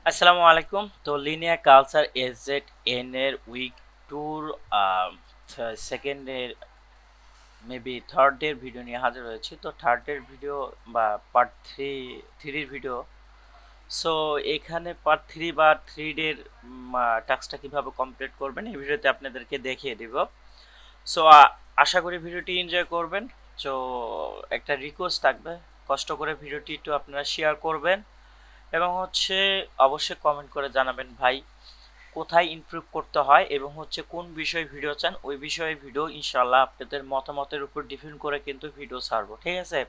আসসালামু আলাইকুম। তো লিনিয়ার কালচার এজেড এন এর উইক টুর সেকেন্ডের মেবি থার্ড এর ভিডিও নিয়ে হাজির হয়েছি। তো থার্ড এর ভিডিও বা পার্ট থ্রির ভিডিও। সো এখানে পার্ট থ্রি বা থ্রি ডের টাস্কটা কিভাবে কমপ্লিট করবেন এই ভিডিওতে আপনাদেরকে দেখিয়ে দিব। সো আশা করি ভিডিওটি এনজয় করবেন। সো একটা রিকোয়েস্ট থাকবে, কষ্ট করে ভিডিওটি একটু আপনারা শেয়ার করবেন এবং অবশ্যই কমেন্ট করে জানাবেন ভাই কোথায় ইমপ্রুভ করতে হয় এবং কোন বিষয়ে ভিডিও চান, ওই বিষয়ে ভিডিও ইনশাল্লাহ আপনাদের মতামতের উপর ডিপেন্ড করে কিন্তু ভিডিও ছাড়বো। ঠিক আছে,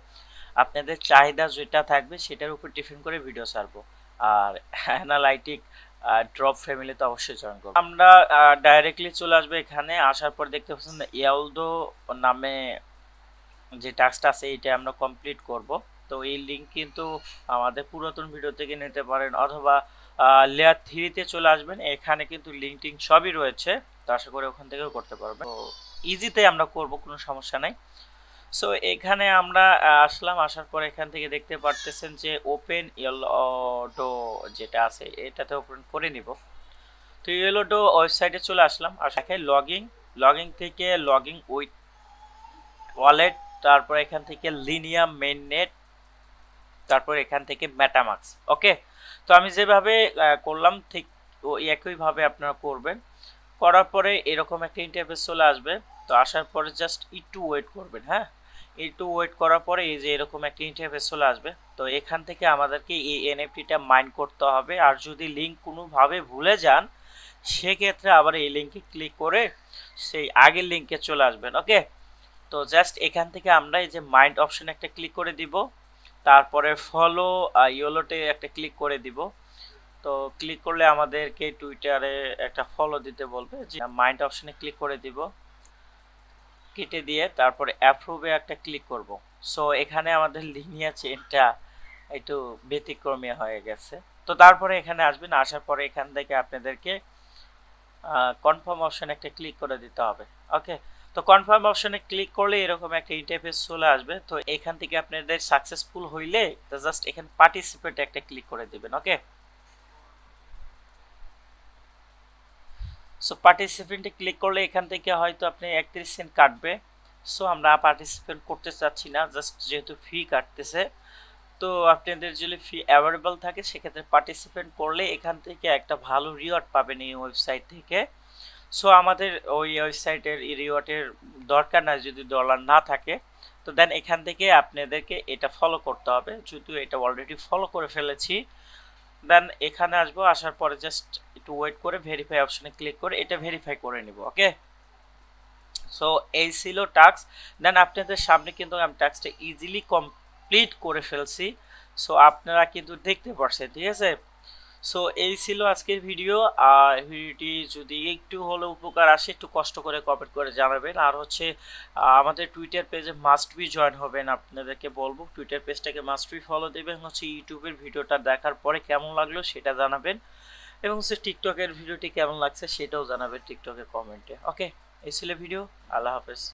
আপনাদের চাহিদা যেটা থাকবে সেটার উপর ডিপেন্ড করে ভিডিও ছাড়বো। আর অ্যানালাইটিক ড্রপ ফ্যামিলিতে অবশ্যই জয়েন করবো। আমরা ডাইরেক্টলি চলে আসবো। এখানে আসার পর দেখতে পাচ্ছেন ইয়ালদো নামে যে টাস্কটা আছে এটা আমরা কমপ্লিট করব। তো এই লিঙ্ক কিন্তু আমাদের পুরাতন ভিডিও থেকে নিতে পারেন অথবা লেয়ার থ্রিতে চলে আসবেন, এখানে কিন্তু লিঙ্ক টিঙ্ক সবই রয়েছে। তো আশা করি ওখান থেকেও করতে পারবেন। তো ইজিতে আমরা করব, কোনো সমস্যা নাই। সো এখানে আমরা আসলাম, আসার পর এখান থেকে দেখতে পারতেছেন যে ওপেন ইয়েলোডো যেটা আছে এটাতে ওপেন করে নিব। তো ইয়েলোডো ওয়েবসাইটে চলে আসলাম। আর লগিং থেকে লগিং উইথ ওয়ালেট, তারপর এখান থেকে লিনিয়া মেইননেট, তারপর এখান থেকে মেটামাক্স। ওকে, তো আমি যেভাবে করলাম ঠিক একইভাবে আপনারা করবেন। করার পরে এরকম একটা ইন্টারফেস চলে আসবে। তো আসার পরে জাস্ট একটু ওয়েট করবেন। হ্যাঁ, একটু ওয়েট করার পরে এই যে এরকম একটা ইন্টারফেস চলে আসবে। তো এখান থেকে আমাদেরকে এই এনএফটিটা মাইন্ড করতে হবে। আর যদি লিঙ্ক কোনোভাবে ভুলে যান সেক্ষেত্রে আবার এই লিঙ্কে ক্লিক করে সেই আগের লিঙ্কে চলে আসবেন। ওকে, তো জাস্ট এখান থেকে আমরা এই যে মাইন্ড অপশন একটা ক্লিক করে দিব, তারপরে ফলো ইয়োলোতে একটা ক্লিক করে দিব। তো ক্লিক করলে আমাদেরকে টুইটারে একটা ফলো দিতে বলবে, যে মাইন্ড অপশনে ক্লিক করে দিব, কেটে দিয়ে তারপরে অ্যাপ্রুভে একটা ক্লিক করব। সো এখানে আমাদের লিনিয়ার চেনটা একটু ব্যতিক্রমী হয়ে গেছে। তো তারপরে এখানে আসবেন, আসার পরে এখান থেকে আপনাদেরকে কনফার্ম অপশন একটা ক্লিক করে দিতে হবে। ওকে, তো কনফার্ম অপশনে ক্লিক করলে এরকম একটা ইন্টারফেস চলে আসবে। তো এখান থেকে আপনাদের সাকসেসফুল হইলে জাস্ট এখানে পার্টিসিপেট একটা ক্লিক করে দিবেন। ওকে, সো পার্টিসিপেন্টে ক্লিক করলে এখান থেকে হয়তো আপনি 31 সেন্ট কাটবে। সো আমরা পার্টিসিপেন্ট করতে চাচ্ছি না, জাস্ট যেহেতু ফি কাটতেছে। তো আপনাদের যদি ফি অ্যাভেলেবল থাকে সেক্ষেত্রে পার্টিসিপেন্ট করলে এখান থেকে একটা ভালো রিওয়ার্ড পাবেন এই ওয়েবসাইট থেকে। সো আমাদের ওই ওয়েবসাইটের রিওয়ার্ডের দরকার নাই যদি ডলার না থাকে। তো দেন এখান থেকে আপনাদেরকে এটা ফলো করতে হবে, যদিও এটা অলরেডি ফলো করে ফেলেছি। দেন এখানে আসবো, আসার পরে জাস্ট একটু ওয়েট করে ভেরিফাই অপশনে ক্লিক করে এটা ভেরিফাই করে নিব। ওকে, সো এই ছিল টাস্ক। দেন আপনাদের সামনে কিন্তু আমি টাস্কটা ইজিলি কমপ্লিট করে ফেলছি। সো আপনারা কিন্তু দেখতে পাচ্ছেন। ঠিক আছে, সো এই ছিল আজকের ভিডিও। আর ভিডিওটি যদি একটু হলেও উপকার আসে একটু কষ্ট করে কমেন্ট করে জানাবেন। আর আমাদের টুইটার পেজে মাস্ট বি জয়েন হবেন। আপনাদেরকে বলবো টুইটার পেজটাকে মাস্ট বি ফলো দেবেন। ইউটিউবের ভিডিওটা দেখার পরে কেমন লাগলো সেটা জানাবেন এবং টিকটকের ভিডিওটি কেমন লাগছে সেটাও জানাবেন টিকটকের কমেন্টে। ওকে, এই ছিল ভিডিও। আল্লাহ হাফেজ।